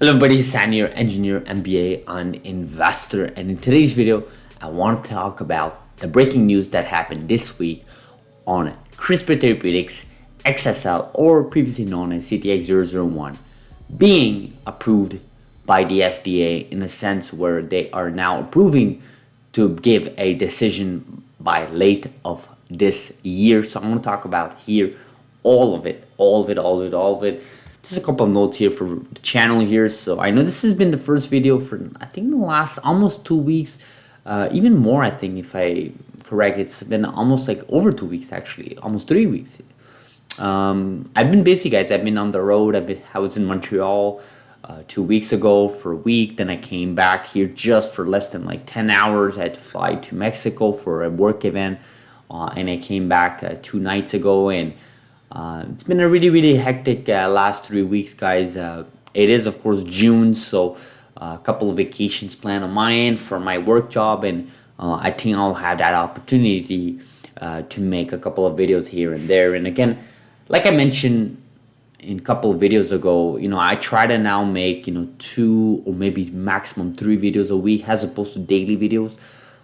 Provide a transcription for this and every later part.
Hello everybody, San here, engineer, MBA, and investor. And in today's video, I want to talk about the breaking news that happened this week on CRISPR Therapeutics, Exa-Cel, or previously known as CTX001, being approved by the FDA in a sense where they are now approving to give a decision by late of this year. So I'm going to talk about here all of it. Just a couple of notes here for the channel here. So I know this has been the first video for I think the last almost 2 weeks, even more. I think if I correct, it's been almost like over 2 weeks actually, almost 3 weeks. I've been busy, guys. I've been on the road. I was in Montreal 2 weeks ago for a week. Then I came back here just for less than like 10 hours. I had to fly to Mexico for a work event, and I came back 2 nights ago. And it's been a really hectic last 3 weeks, guys. It is, of course, June, so a couple of vacations planned on my end for my work job, and I think I'll have that opportunity to make a couple of videos here and there. And again, like I mentioned in a couple of videos ago, I try to now make 2 or maybe maximum 3 videos a week as opposed to daily videos,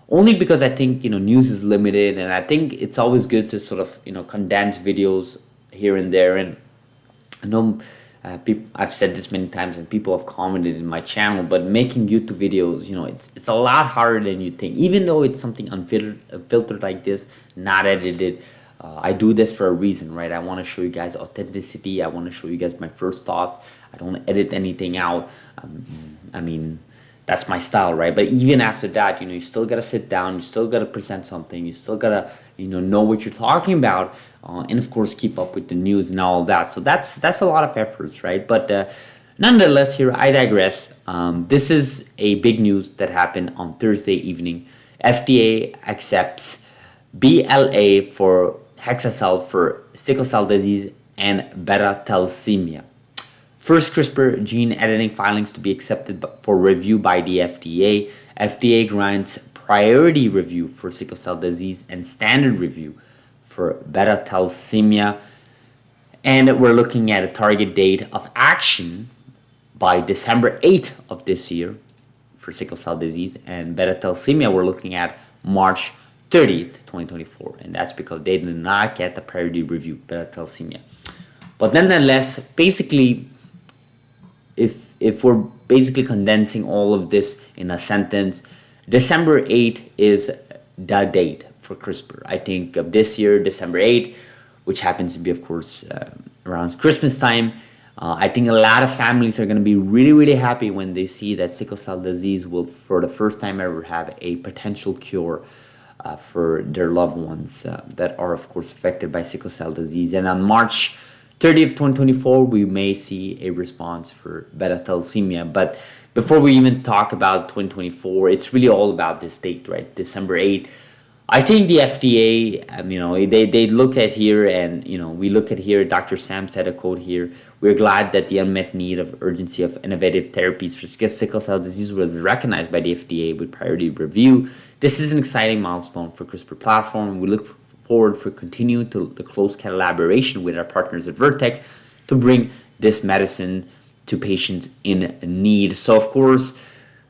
only because I think news is limited, and I think it's always good to sort of condense videos here and there. And I know I've said this many times and people have commented in my channel, but making YouTube videos, it's a lot harder than you think. Even though it's something unfiltered like this, not edited, I do this for a reason, right? I want to show you guys authenticity. I want to show you guys my first thoughts. I don't edit anything out. I mean, that's my style, right? But even after that, you still gotta sit down, you still gotta present something, you still gotta know what you're talking about, and of course keep up with the news and all of that. So that's a lot of efforts, right? But nonetheless, here I digress. This is a big news that happened on Thursday evening. FDA accepts BLA for Exa-Cel for sickle cell disease and beta thalassemia. First CRISPR gene editing filings to be accepted for review by the FDA. FDA grants priority review for sickle cell disease and standard review for beta thalassemia. And we're looking at a target date of action by December 8th of this year for sickle cell disease, and beta thalassemia we're looking at March 30th, 2024. And that's because they did not get the priority review, beta thalassemia. But nonetheless, basically, if we're basically condensing all of this in a sentence, December 8th is the date for CRISPR. I think of this year, December 8th, which happens to be, of course, around Christmas time. I think a lot of families are going to be really happy when they see that sickle cell disease will, for the first time ever, have a potential cure for their loved ones that are, of course, affected by sickle cell disease. And on March 30th, 2024, we may see a response for beta thalassemia. But before we even talk about 2024, it's really all about this date, right? December 8th. I think the FDA, they look at here, and, we look at here, Dr. Sam said a quote here: "We're glad that the unmet need of urgency of innovative therapies for sickle cell disease was recognized by the FDA with priority review. This is an exciting milestone for CRISPR platform. We look forward for continuing the close collaboration with our partners at Vertex to bring this medicine to patients in need." So, of course,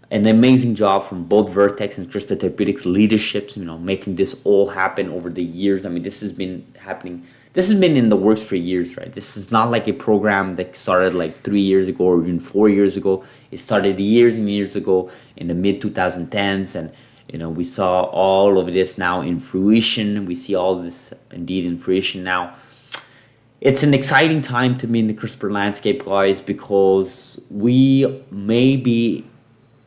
an amazing job from both Vertex and CRISPR Therapeutics leaderships, making this all happen over the years. I mean, this has been happening. This has been in the works for years, right? This is not like a program that started like 3 years ago or even 4 years ago. It started years and years ago in the mid-2010s, and we saw all of this now in fruition. We see all this indeed in fruition now. It's an exciting time to be in the CRISPR landscape, guys, because we may be,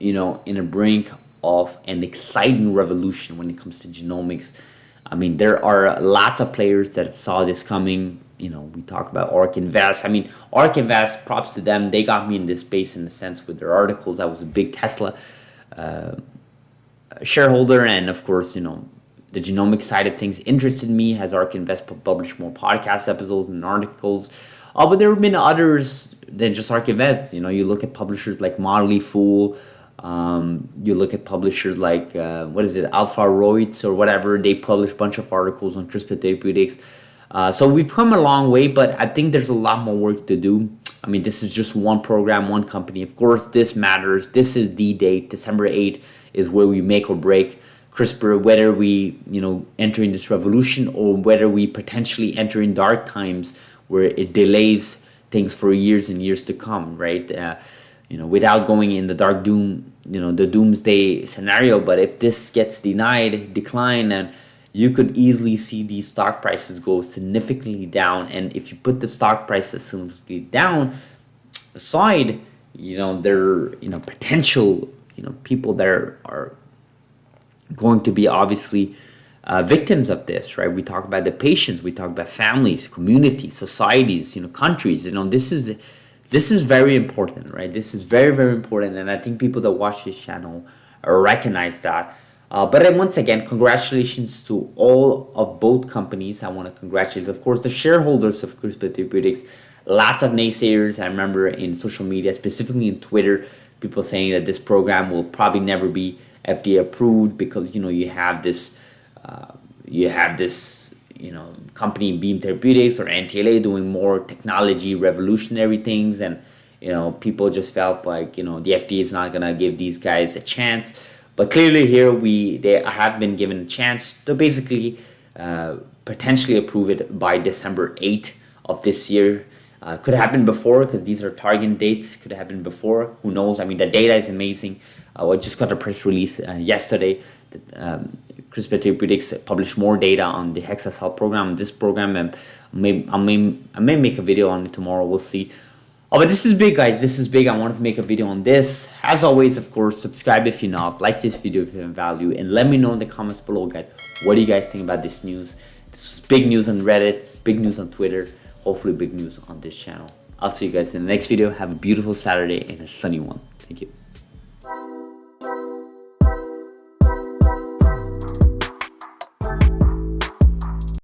in a brink of an exciting revolution when it comes to genomics. I mean, there are lots of players that saw this coming. We talk about ARK Invest. I mean, ARK Invest, props to them. They got me in this space in a sense with their articles. I was a big Tesla shareholder, and of course, the genomic side of things interested me as ARK Invest published more podcast episodes and articles. But there have been others than just ARK Invest. You look at publishers like Motley Fool. You look at publishers like Alpha Reutz or whatever. They publish a bunch of articles on CRISPR Therapeutics. So we've come a long way, but I think there's a lot more work to do. I mean, this is just one program, one company. Of course, this matters. This is the date. December 8th is where we make or break CRISPR, whether we, enter in this revolution or whether we potentially enter in dark times where it delays things for years and years to come, right? Without going in the dark doom, the doomsday scenario. But if this gets declined, and you could easily see these stock prices go significantly down. And if you put the stock prices significantly down aside, there are, potential, people that are going to be obviously victims of this, right? We talk about the patients, we talk about families, communities, societies, countries. This is very important, right? This is very, very important, and I think people that watch this channel recognize that. But then once again, congratulations to all of both companies. I want to congratulate, of course, the shareholders of CRISPR Therapeutics. Lots of naysayers. I remember in social media, specifically in Twitter, people saying that this program will probably never be FDA approved because you have this company Beam Therapeutics or NTLA doing more technology revolutionary things, and people just felt like the FDA is not gonna give these guys a chance. But clearly here they have been given a chance to basically potentially approve it by December 8th of this year. Could happen before because these are target dates. Could happen before. Who knows? I mean, the data is amazing. I just got a press release yesterday that CRISPR Therapeutics published more data on the Exa-Cel program. This program, and I may make a video on it tomorrow. We'll see. Oh, but this is big, guys. This is big. I wanted to make a video on this. As always, of course, subscribe if you're not. Like this video if you have value. And let me know in the comments below, guys. What do you guys think about this news? This is big news on Reddit. Big news on Twitter. Hopefully big news on this channel. I'll see you guys in the next video. Have a beautiful Saturday and a sunny one. Thank you.